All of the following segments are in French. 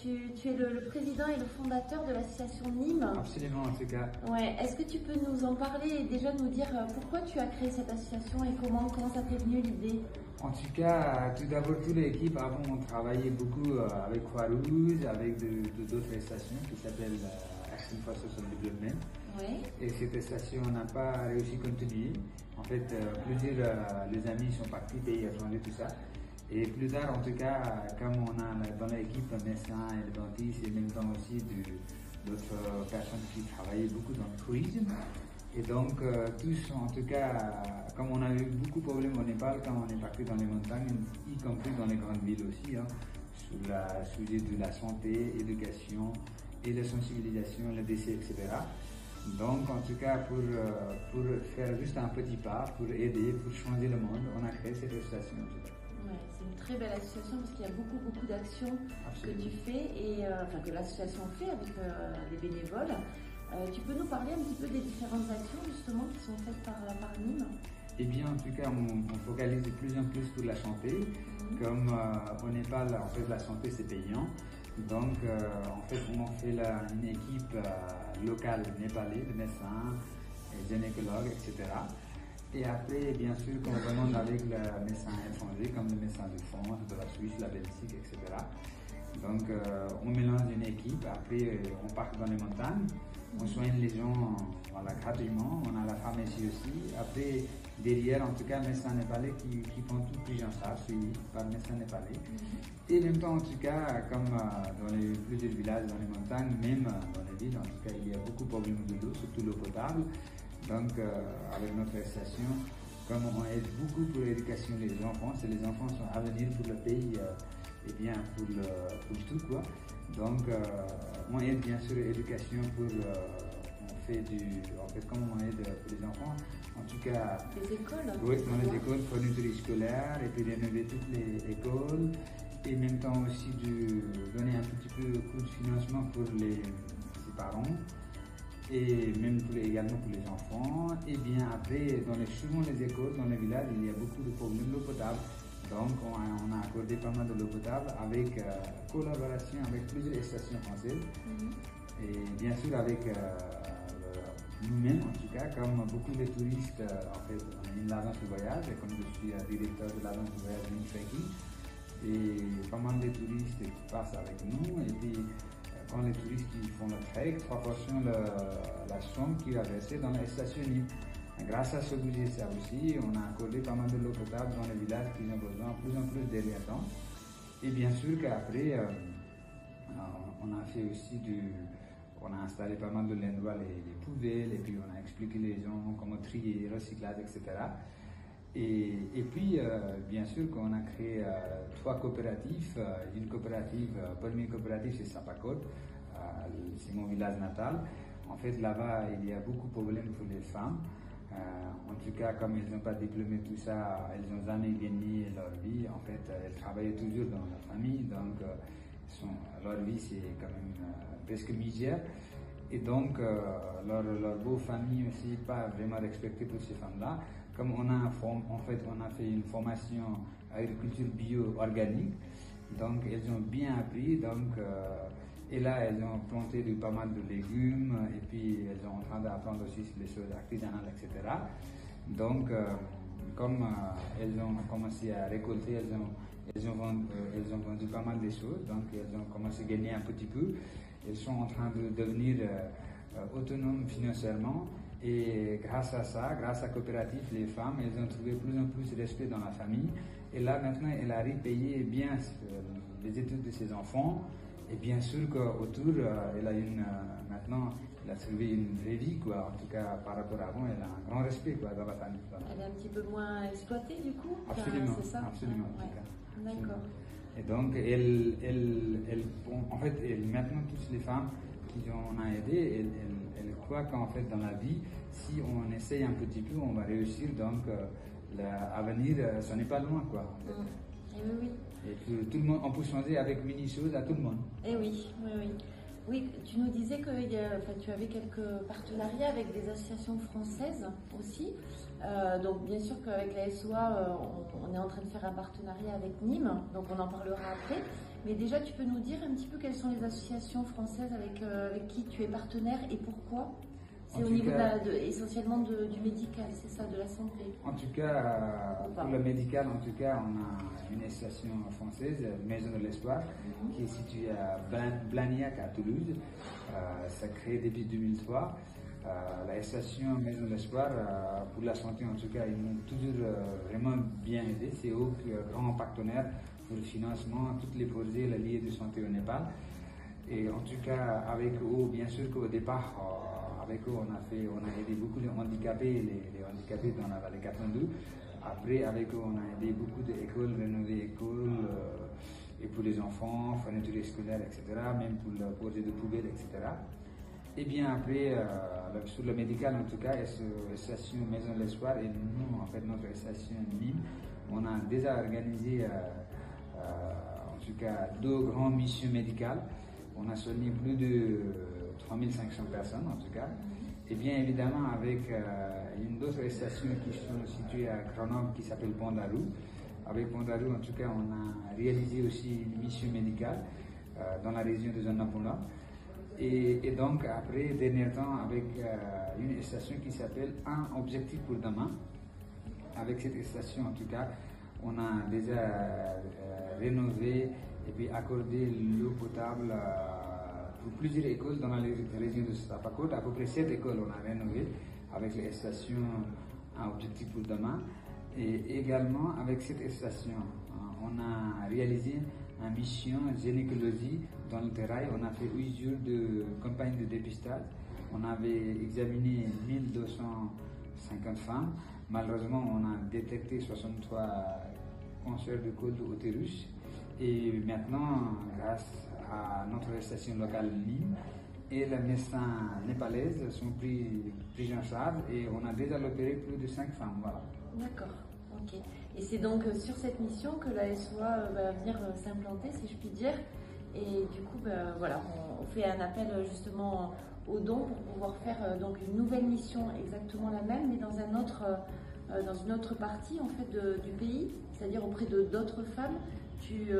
Tu es le président et le fondateur de l'association Nîmes. Absolument, en tout cas. Ouais. Est-ce que tu peux nous en parler et déjà nous dire pourquoi tu as créé cette association et comment ça t'est venu l'idée? En tout cas, tout d'abord, toute l'équipe avant on travaillait beaucoup avec Croix-Rouge, avec d'autres stations qui s'appellent Action for Social Development. Ouais. Et cette station n'a pas réussi à continuer. En fait, plusieurs les amis sont partis, pays étrangers, tout ça. Et plus tard, en tout cas, comme on a dans l'équipe un médecin et le dentiste, et en même temps aussi d'autres personnes qui travaillaient beaucoup dans le tourisme. Et donc, tous, en tout cas, comme on a eu beaucoup de problèmes au Népal, quand on est parti dans les montagnes, y compris dans les grandes villes aussi, hein, sur le sujet de la santé, éducation et la sensibilisation, le décès, etc. Donc, en tout cas, pour faire juste un petit pas, pour aider, pour changer le monde, on a créé cette association. Ouais, c'est une très belle association parce qu'il y a beaucoup d'actions que tu fais et que l'association fait avec les bénévoles. Tu peux nous parler un petit peu des différentes actions justement qui sont faites par Nîmes? Eh bien, en tout cas, on focalise de plus en plus sur la santé. Comme au Népal, en fait, la santé c'est payant. Donc, en fait, on fait une équipe locale népalaise de médecins, gynécologues, etc. Et après, bien sûr, qu'on demande avec le médecin étranger, comme le médecin de France, de la Suisse, la Belgique, etc. Donc, on mélange une équipe. Après, on part dans les montagnes. On soigne les gens voilà, gratuitement. On a la pharmacie aussi. Après, derrière, en tout cas, médecins népalais qui font tout pris en charge, suivi par médecins népalais. Et en même temps, en tout cas, comme dans plusieurs villages dans les montagnes, même dans les villes, en tout cas, il y a beaucoup de problèmes de l'eau, surtout l'eau potable. Donc, avec notre station, comme on aide beaucoup pour l'éducation des enfants, c'est les enfants sont à venir pour le pays et bien pour tout quoi. Donc, on aide bien sûr l'éducation comme on aide pour les enfants, en tout cas. Les écoles. Oui, dans les écoles, fourniture scolaire et puis rénover toutes les écoles et en même temps aussi donner un petit peu de coup de financement pour les parents. Et même également pour les enfants. Et bien après, souvent les écoles, dans les villages, il y a beaucoup de problèmes d'eau potable. Donc on a accordé pas mal de l'eau potable avec collaboration avec plusieurs stations françaises. Et bien sûr avec nous-mêmes en tout cas, comme beaucoup de touristes, en fait, on a une agence de voyage, et comme je suis directeur de l'agence de voyage Trekking, et pas mal de touristes qui passent avec nous. Et puis, quand les touristes qui font le trek, 3% la somme qui va verser dans la station Nîmes. Grâce à ce budget aussi, on a accordé pas mal de l'eau potable dans les villages qui ont besoin plus en plus derrière temps. Et bien sûr qu'après, on a fait aussi on a installé pas mal de l'endroit les poubelles, et puis on a expliqué les gens comment trier, recyclage, etc. Et puis, bien sûr qu'on a créé 3 coopératives. Une coopérative, première coopérative, c'est Sapakot, c'est mon village natal. En fait, là-bas, il y a beaucoup de problèmes pour les femmes. En tout cas, comme elles n'ont pas diplômé tout ça, elles n'ont jamais gagné leur vie. En fait, elles travaillent toujours dans la famille, donc leur vie, c'est quand même presque misère. Et donc, leur beau famille aussi, pas vraiment respectée pour ces femmes-là. Comme on a fait une formation agriculture bio-organique, donc elles ont bien appris, et là elles ont planté pas mal de légumes, et puis elles sont en train d'apprendre aussi les choses artisanales, etc. Donc, comme elles ont commencé à récolter, elles ont vendu pas mal de choses, donc elles ont commencé à gagner un petit peu. Elles sont en train de devenir autonomes financièrement. Et grâce à ça, grâce à la coopérative, les femmes, elles ont trouvé plus en plus de respect dans la famille. Et là, maintenant, elles arrivent à payer bien les études de ses enfants. Et bien sûr qu'autour, maintenant, elle a trouvé une vraie vie, quoi. En tout cas, par rapport à avant, elle a un grand respect, quoi, dans la famille. Elle est un petit peu moins exploitée, du coup? Absolument, c'est ça? absolument, en Ouais. tout cas. D'accord. Et donc, en fait, maintenant, toutes les femmes qui on a aidé, elles croient qu'en fait, dans la vie, si on essaye un petit peu, on va réussir. Donc, l'avenir, ce n'est pas loin, quoi. En fait. Et oui. Et que tout le monde, on peut changer avec mini-choses à tout le monde. Et oui. Oui, tu nous disais que tu avais quelques partenariats avec des associations françaises aussi. Donc bien sûr qu'avec la SOA, on est en train de faire un partenariat avec Nîmes, donc on en parlera après. Mais déjà, tu peux nous dire un petit peu quelles sont les associations françaises avec qui tu es partenaire et pourquoi? C'est au niveau essentiellement du médical, c'est ça, de la santé. En tout cas, pour le médical, en tout cas, on a une association française, Maison de l'Espoir, qui est située à Blagnac, à Toulouse. Ça crée depuis 2003. L'association Maison de l'Espoir, pour la santé, en tout cas, ils m'ont toujours vraiment bien aidé. C'est eux qui sont grands partenaires pour le financement, tous les projets liés de santé au Népal. Et en tout cas, avec eux, bien sûr qu'au départ, avec eux, on a aidé beaucoup de handicapés, les handicapés dans la vallée Katmandou. Après, avec eux, on a aidé beaucoup d'écoles, rénover écoles, et pour les enfants, fourniture scolaire, etc., même pour le projet de poubelles, etc. Et bien après, sur le médical, en tout cas, l'association Maison de l'Espoir et nous, en fait, notre association MIM, on a déjà organisé, en tout cas, 2 grandes missions médicales. On a soigné plus de 3500 personnes en tout cas, et bien évidemment avec une autre station qui sont situées à Grenoble qui s'appelle Bondarou. Avec Bondarou en tout cas on a réalisé aussi une mission médicale dans la région de Zanapoula. Et donc après, dernier temps, avec une station qui s'appelle Un objectif pour demain. Avec cette station en tout cas, on a déjà rénové et puis accordé l'eau potable pour plusieurs écoles dans la région de Sapakot. À peu près 7 écoles on a rénové avec les stations Un objectif pour demain. Et également avec cette station, on a réalisé une mission gynécologie dans le terrain. On a fait 8 jours de campagne de dépistage. On avait examiné 1250 femmes. Malheureusement, on a détecté 63 cancers de col de l'utérus. Et maintenant, grâce à notre station locale Nîmes et les médecins népalaises sont pris en charge et on a déjà opéré plus de 5 femmes. Voilà. D'accord, ok. Et c'est donc sur cette mission que la SOA va venir s'implanter, si je puis dire. Et du coup, voilà, on fait un appel justement aux dons pour pouvoir faire donc une nouvelle mission exactement la même, mais dans une autre partie en fait du pays, c'est-à-dire auprès d'autres femmes. Tu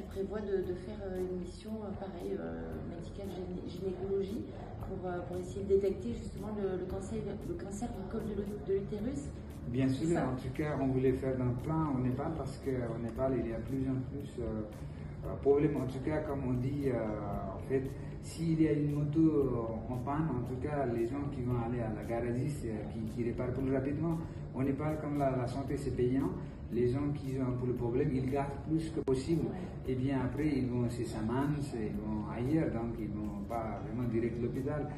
prévois de faire une mission pareille, médicale gynécologie, pour essayer de détecter justement le cancer du col de l'utérus. Bien sûr, en tout cas, on voulait faire un plan au Népal parce qu'au Népal, il y a plus en plus de problèmes. En tout cas, comme on dit, en fait, s'il y a une moto en panne, en tout cas, les gens qui vont aller à la garagiste qui répare plus rapidement, au Népal, comme la santé c'est payant, les gens qui ont un peu le problème, ils gardent plus que possible. Et bien après, ils vont chez Saman, ils vont ailleurs, donc ils ne vont pas vraiment direct à l'hôpital.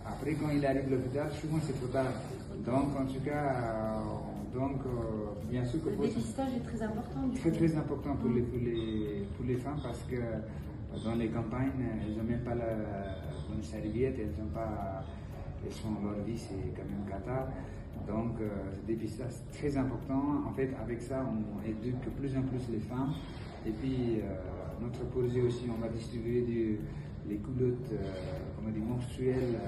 Après, quand il arrive à l'hôpital, souvent c'est trop tard. Donc, en tout cas, bien sûr que... Le dépistage est très important. Très important pour les femmes parce que dans les campagnes, elles n'ont même pas la bonne serviette, leur vie c'est quand même cata. Donc, le dépistage est très important. En fait, avec ça, on éduque de plus en plus les femmes. Et puis, notre projet aussi, on va distribuer les culottes menstruelles,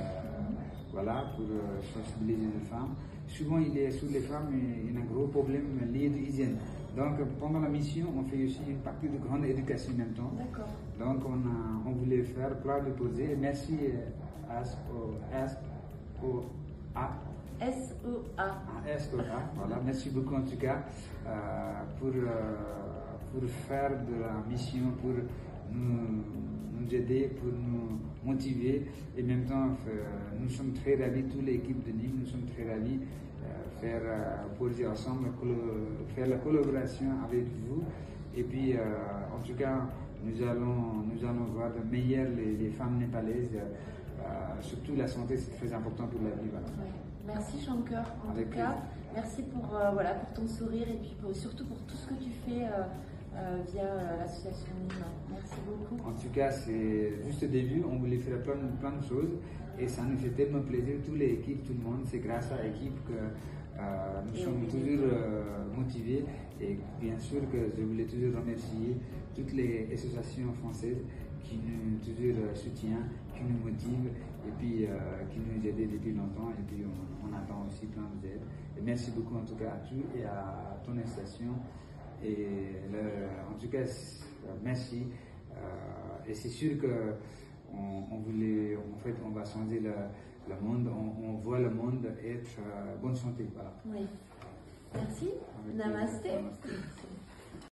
voilà, pour sensibiliser les femmes. Souvent, sur les femmes, il y a un gros problème lié à l'hygiène. Donc, pendant la mission, on fait aussi une partie de grande éducation en même temps. D'accord. Donc, on voulait faire plein de projets. Merci à SOA, voilà. Merci beaucoup en tout cas pour faire de la mission, pour nous aider, pour nous motiver. Et en même temps, nous sommes très ravis, toute l'équipe de Nîmes, nous sommes très ravis faire projet ensemble, faire la collaboration avec vous. Et puis, en tout cas, nous allons voir de meilleures les femmes népalaises. Surtout la santé, c'est très important pour la vie. Voilà. Ouais. Merci Shankar, en avec tout cas. Merci pour ton sourire et puis surtout pour tout ce que tu fais via l'association Nîmes. Merci beaucoup. En tout cas, c'est juste le début. On voulait faire plein de choses et ça nous fait tellement plaisir. Toute l'équipe, tout le monde, c'est grâce à l'équipe que nous sommes toujours motivés. Et bien sûr que je voulais toujours remercier toutes les associations françaises qui nous toujours soutiennent, qui nous motivent et puis qui nous aident depuis longtemps. Et puis on attend aussi plein d'aide. Et merci beaucoup en tout cas à toi et à ton association. Et en tout cas, merci. Et c'est sûr que on voulait, en fait, on va changer le monde, on voit le monde être bonne santé. Voilà. Oui. Merci. Namasté. Namasté.